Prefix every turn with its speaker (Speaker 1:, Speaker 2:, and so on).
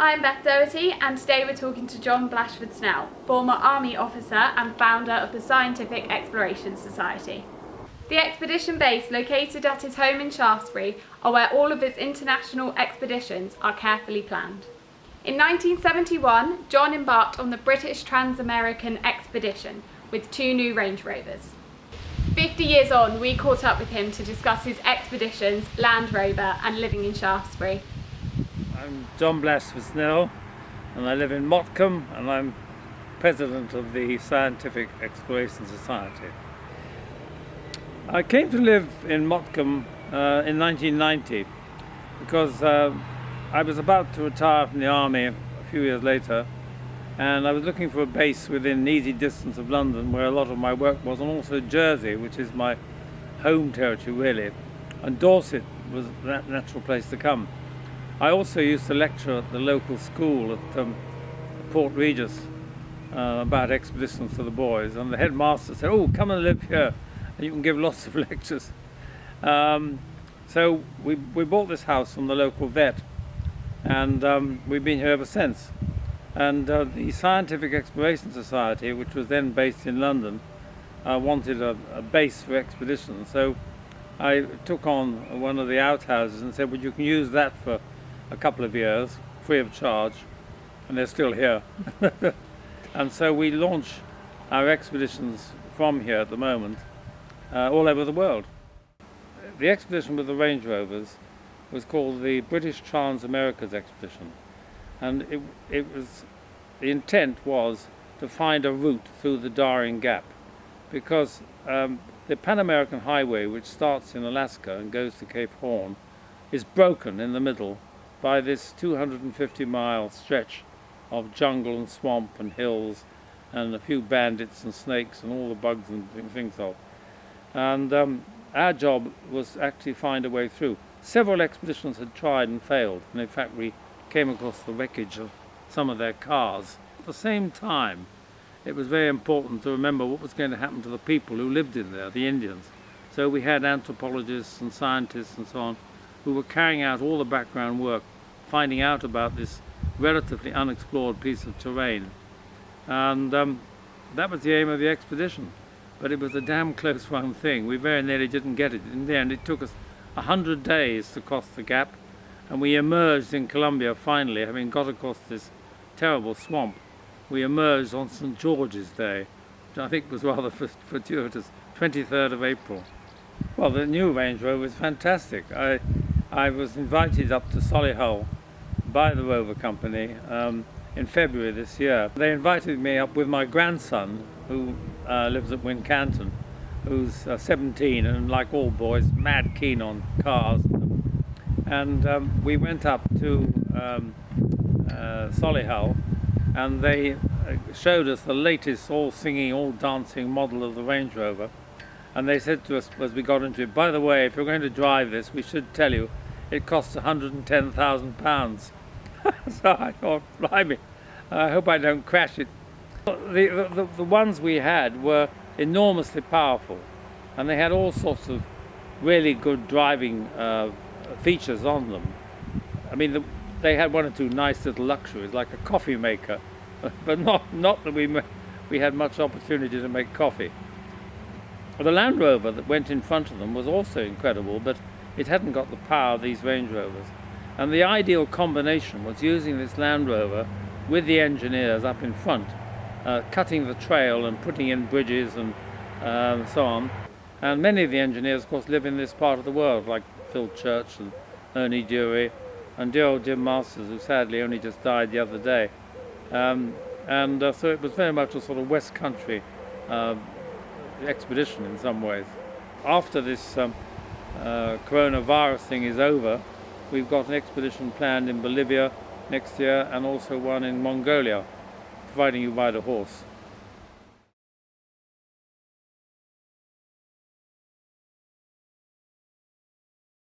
Speaker 1: I'm Beth Doherty, and today we're talking to John Blashford-Snell, former Army officer and founder of the Scientific Exploration Society. The expedition base located at his home in Shaftesbury are where all of his international expeditions are carefully planned. In 1971, John embarked on the British Trans-American expedition with 2 new Range Rovers. 50 years on, we caught up with him to discuss his expeditions, Land Rover and living in Shaftesbury.
Speaker 2: I'm John Blashford-Snell and I live in Motcombe and I'm president of the Scientific Exploration Society. I came to live in Motcombe in 1990 because I was about to retire from the army a few years later, and I was looking for a base within easy distance of London where a lot of my work was, and also Jersey, which is my home territory really, and Dorset was a natural place to come. I also used to lecture at the local school at Port Regis about expeditions for the boys, and the headmaster said, "Oh, come and live here and you can give lots of lectures." So we bought this house from the local vet, and we've been here ever since. And the Scientific Exploration Society, which was then based in London, wanted a base for expeditions. So I took on one of the outhouses and said, well, you can use that for a couple of years, free of charge, and they're still here. And so we launch our expeditions from here at the moment, all over the world. The expedition with the Range Rovers was called the British Trans-Americas Expedition. And the intent was to find a route through the Darien Gap, because the Pan American Highway, which starts in Alaska and goes to Cape Horn, is broken in the middle by this 250-mile stretch of jungle and swamp and hills and a few bandits and snakes and all the bugs and things of. And our job was to actually find a way through. Several expeditions had tried and failed, and in fact we came across the wreckage of some of their cars. At the same time, it was very important to remember what was going to happen to the people who lived in there, the Indians. So we had anthropologists and scientists and so on who were carrying out all the background work, finding out about this relatively unexplored piece of terrain. And that was the aim of the expedition. But it was a damn close run thing. We very nearly didn't get it. In the end, it took us 100 days to cross the gap. And we emerged in Colombia finally, having got across this terrible swamp. We emerged on St. George's Day, which I think was rather fortuitous, 23rd of April. Well, the new Range Rover is fantastic. I was invited up to Solihull by the Rover Company in February this year. They invited me up with my grandson, who lives at Wincanton, who's 17 and, like all boys, mad keen on cars. And we went up to Solihull, and they showed us the latest all-singing, all-dancing model of the Range Rover. And they said to us as we got into it, by the way, if you're going to drive this, we should tell you it costs £110,000. So I thought, blimey, I hope I don't crash it. The ones we had were enormously powerful, and they had all sorts of really good driving features on them. I mean, they had one or two nice little luxuries, like a coffee maker, but not that we had much opportunity to make coffee. The Land Rover that went in front of them was also incredible, but it hadn't got the power of these Range Rovers. And the ideal combination was using this Land Rover with the engineers up in front, cutting the trail and putting in bridges and so on. And many of the engineers, of course, live in this part of the world, like Phil Church and Ernie Dury and dear old Jim Masters, who sadly only just died the other day. So it was very much a sort of West Country expedition in some ways. After this coronavirus thing is over, we've got an expedition planned in Bolivia next year and also one in Mongolia, providing you ride a horse.